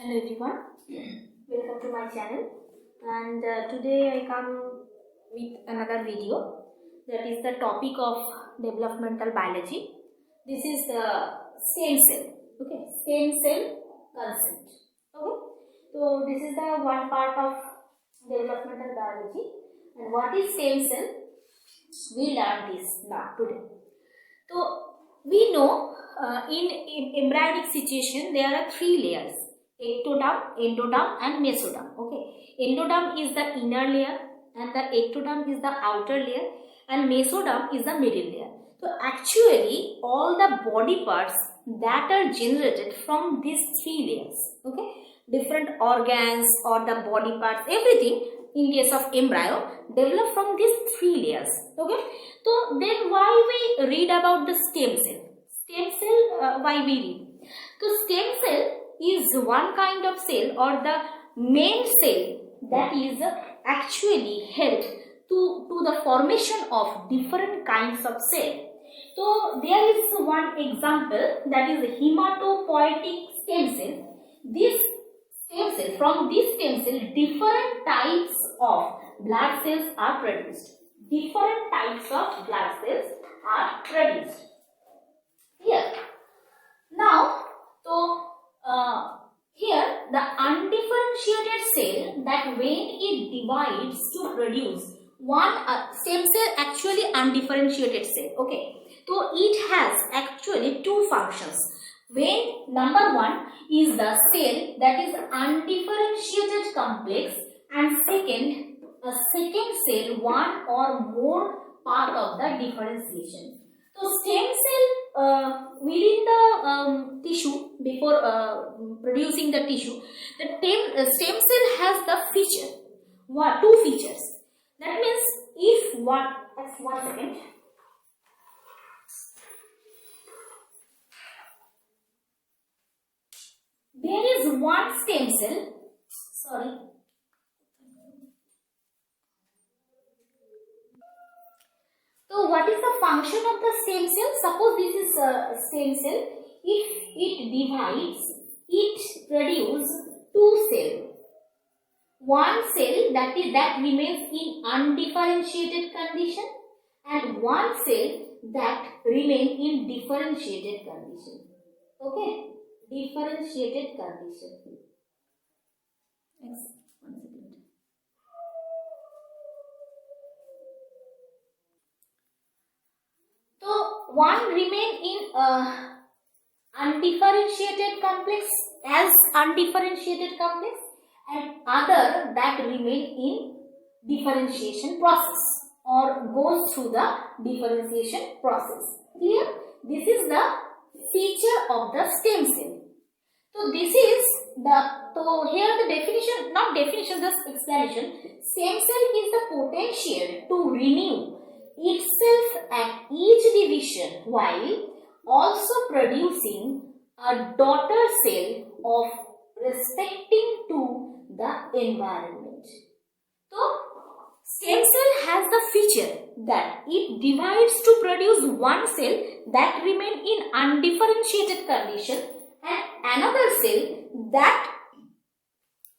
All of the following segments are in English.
Hello everyone, welcome to my channel, and today I come with another video that is the topic of developmental biology. This is the stem cell, okay, stem cell concept, okay. So this is the one part of developmental biology, and what is stem cell? We learn this now today. So we know in embryonic situation there are three layers: ectoderm, endoderm and mesoderm. Okay, endoderm is the inner layer and the ectoderm is the outer layer and mesoderm is the middle layer. So actually all the body parts that are generated from these three layers, okay, different organs or the body parts, everything in case of embryo develop from these three layers. Okay, so then why we read about the stem cell? Stem cell, why we read? So stem cell is one kind of cell or the main cell that is actually help to the formation of different kinds of cell. So there is one example, that is hematopoietic stem cell. This stem cell, from this stem cell different types of blood cells are produced. Different types of blood cells are produced. Here, now, so here the undifferentiated cell, that when it divides to produce one stem cell, actually undifferentiated cell. Okay, so it has actually two functions. When number one is the cell that is undifferentiated complex, and second a second cell, one or more part of the differentiation. So stem cell within the tissue, before producing the tissue, the stem cell has the feature, two features. That means if one second. There is one stem cell, sorry. So what is the function of the stem cell? Suppose this is a stem cell. If it divides, it produces two cells. One cell that remains in undifferentiated condition, and one cell that remains in differentiated condition. Okay, differentiated condition. Next, 1 second. So one remain in undifferentiated complex as undifferentiated complex, and other that remain in differentiation process or goes through the differentiation process. Clear? This is the feature of the stem cell. So this is the, so here the definition, not definition, just explanation. Stem cell is the potential to renew itself at each division while also producing a daughter cell of respecting to the environment. So stem cell has the feature that it divides to produce one cell that remain in undifferentiated condition and another cell that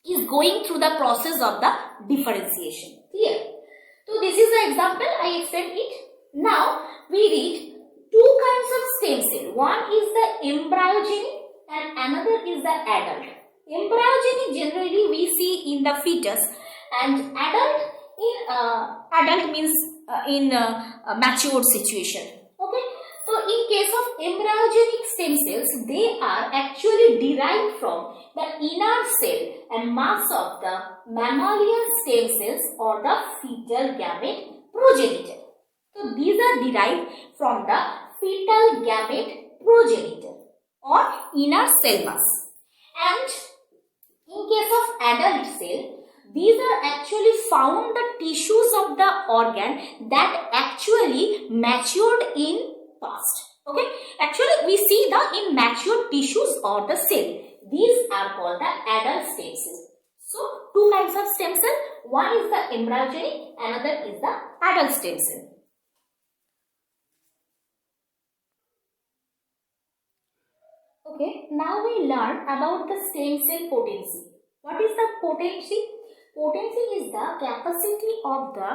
is going through the process of the differentiation. Clear? So this is the example, I explained it. Now we read two kinds of stem cell. One is the embryogenic and another is the adult. Embryogenic generally we see in the fetus, and adult means in a matured situation. Okay. So in case of embryogenic stem cells, they are actually derived from the inner cell and mass of the mammalian stem cells or the fetal gamete progenitor. So these are derived from the fetal gamete progenitor or inner cell mass. And in case of adult cell, these are actually found the tissues of the organ that actually matured in past. Okay, actually we see the immature tissues or the cell. These are called the adult stem cells. So two kinds of stem cell. One is the embryogenic, another is the adult stem cell. Okay, now we learn about the stem cell potency. What is the potency? Potency is the capacity of the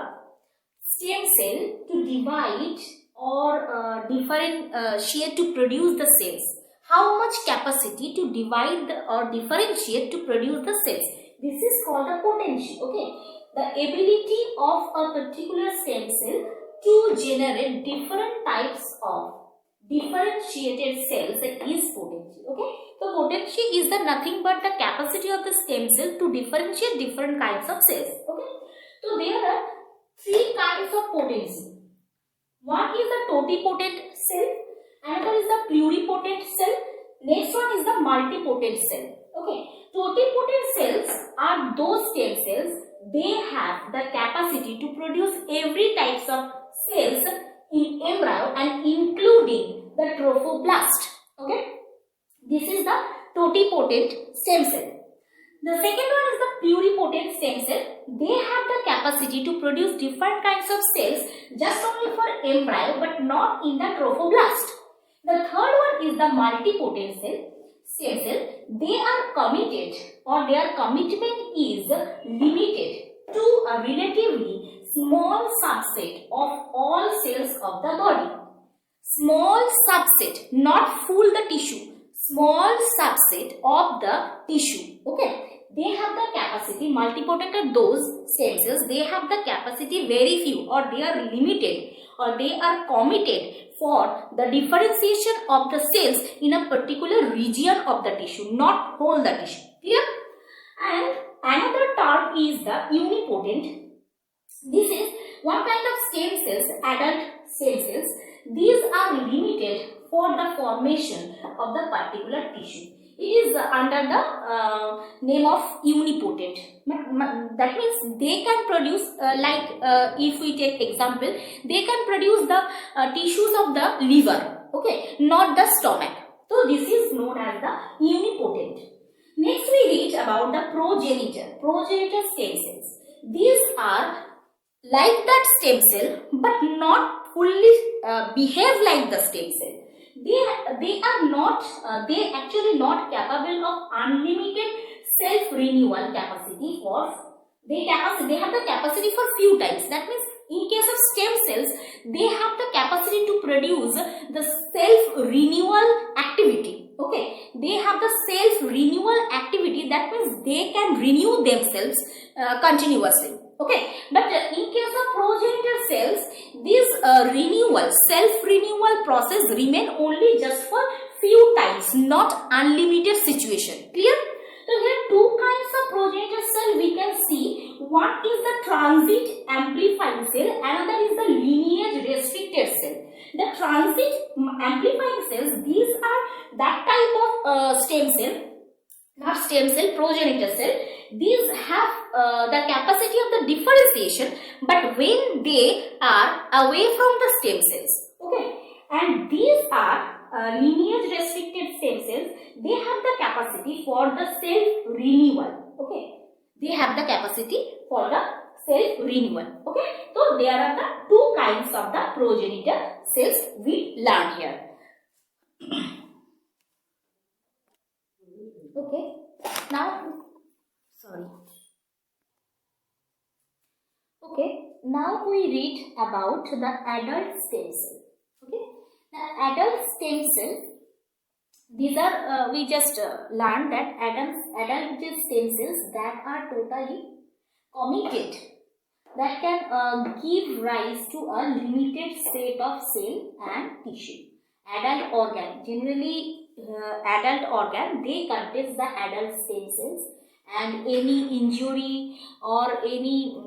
stem cell to divide or differentiate to produce the cells. How much capacity to divide or differentiate to produce the cells? This is called the potency. Okay, the ability of a particular stem cell to generate different types of differentiated cells is potency. Okay, so potency is the nothing but the capacity of the stem cell to differentiate different kinds of cells. Okay, so there are three kinds of potency. One is the totipotent cell, another is the pluripotent cell, next one is the multipotent cell. Okay, totipotent cells are those stem cells, they have the capacity to produce every types of cells in embryo and including the trophoblast. Okay, this is the totipotent stem cell. The second one is the pluripotent stem cell. They have the capacity to produce different kinds of cells just only for embryo but not in the trophoblast. The third one is the multipotent stem cell. They are committed or their commitment is limited to a relatively small subset of all cells of the body. Small subset, not full the tissue. Small subset of the tissue. Okay. They have the capacity, multipotent are those stem cells, they have the capacity very few or they are limited or they are committed for the differentiation of the cells in a particular region of the tissue, not whole the tissue. Clear? And another term is the unipotent. This is one kind of stem cells, adult stem cells. These are limited for the formation of the particular tissue. It is under the name of unipotent. That means they can produce if we take example, they can produce the tissues of the liver, okay, not the stomach. So this is known as the unipotent. Next we read about the progenitor stem cells. These are like that stem cell but not fully behave like the stem cell. They actually not capable of unlimited self-renewal capacity for they have the capacity for few times. That means in case of stem cells, they have the capacity to produce the self-renewal activity. Okay, they have the self-renewal activity. That means they can renew themselves continuously. Okay, but in case of progenitor cells, this self-renewal process remain only just for few times, not unlimited situation. Clear? So here two kinds of progenitor cell we can see. One is the transit amplifying cell, another is the lineage restricted cell. The transit amplifying cells, these are that type of stem cell, not stem cell, progenitor cell. These have the capacity of the differentiation, but when they are away from the stem cells. Okay, and these are lineage restricted stem cells. They have the capacity for the self-renewal. Okay, they have the capacity for the self-renewal. Okay, so there are the two kinds of the progenitor cells we learned here. Okay, now now we read about the adult stem cell. Okay, the adult stem cell, these are we just learned that adult stem cells that are totally committed, that can give rise to a limited set of cell and tissue. Adult organ, generally adult organ, they contain the adult stem cells, and any injury or any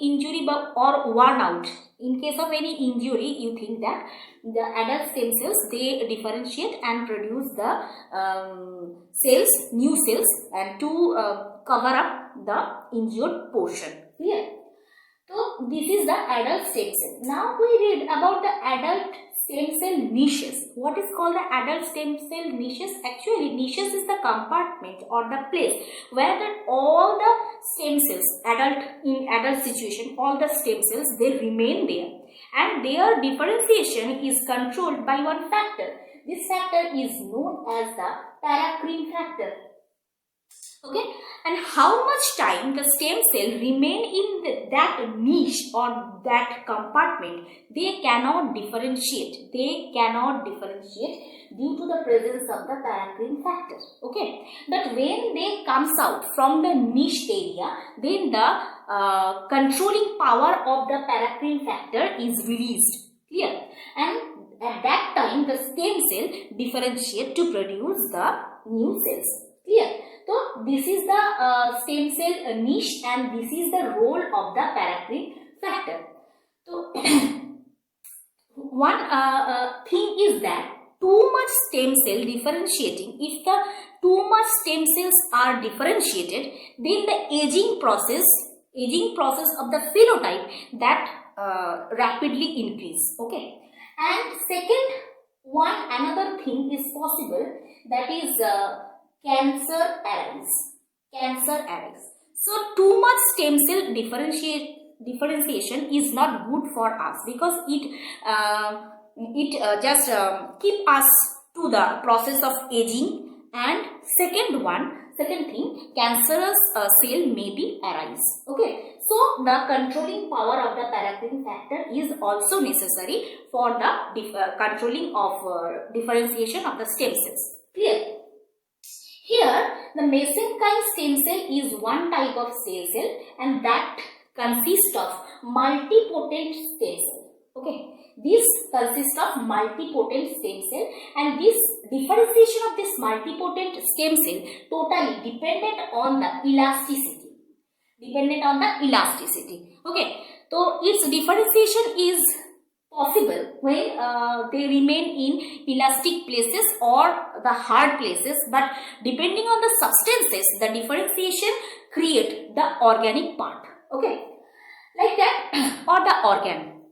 injury or worn out, in case of any injury, you think that the adult stem cells, they differentiate and produce the cells, new cells, and to cover up the injured portion. Clear? So this is the adult stem cell. Now we read about the adult stem cell niches. What is called the adult stem cell niches? Actually, niches is the compartment or the place where all the stem cells, in adult situation, all the stem cells, they remain there, and their differentiation is controlled by one factor. This factor is known as the paracrine factor. Okay, and how much time the stem cell remain in that niche or that compartment, they cannot differentiate. They cannot differentiate due to the presence of the paracrine factor. Okay, but when they comes out from the niche area, then the controlling power of the paracrine factor is released. Clear? And at that time, the stem cell differentiate to produce the new cells. Clear? So this is the stem cell niche, and this is the role of the paracrine factor. So one thing is that too much stem cell differentiating. If the too much stem cells are differentiated, then the aging process of the phenotype that rapidly increase. Okay, and another thing is possible, that is cancer arise. So too much stem cell differentiation is not good for us, because it just keep us to the process of aging. And second thing, cancerous cell may be arise. Okay, so the controlling power of the paracrine factor is also necessary for the controlling of differentiation of the stem cells. Clear? Here, the mesenchyme stem cell is one type of cell, and that consists of multipotent stem cell. Okay, this consists of multipotent stem cell, and this differentiation of this multipotent stem cell totally dependent on the elasticity. Okay, so its differentiation is possible when they remain in elastic places or the hard places, but depending on the substances, the differentiation create the organic part. Okay, like that, or the organ.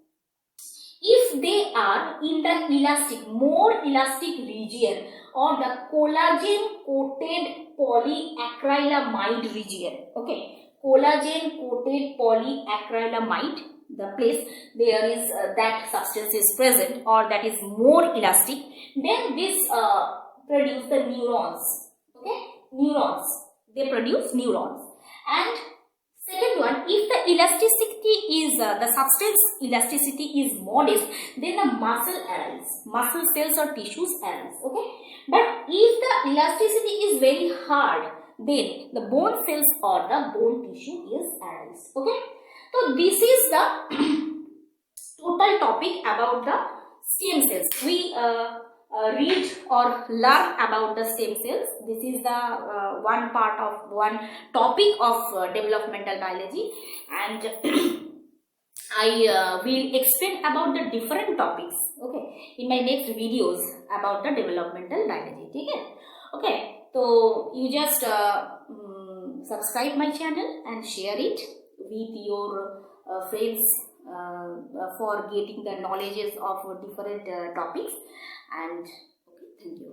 If they are in the more elastic region, or the collagen coated polyacrylamide region. Okay, collagen coated polyacrylamide, the place there is that substance is present, or that is more elastic, then this produce the neurons. Okay, they produce neurons. And second one, if the elasticity is the substance elasticity is modest, then the muscle cells or tissues arise. Okay, but if the elasticity is very hard, then the bone cells or the bone tissue is arise. Okay, so this is the total topic about the stem cells. We read or learn about the stem cells. This is the one topic of developmental biology, and I will explain about the different topics, okay, in my next videos about the developmental biology. Okay, so you just subscribe my channel and share it with your friends for getting the knowledges of different topics. And okay, thank you.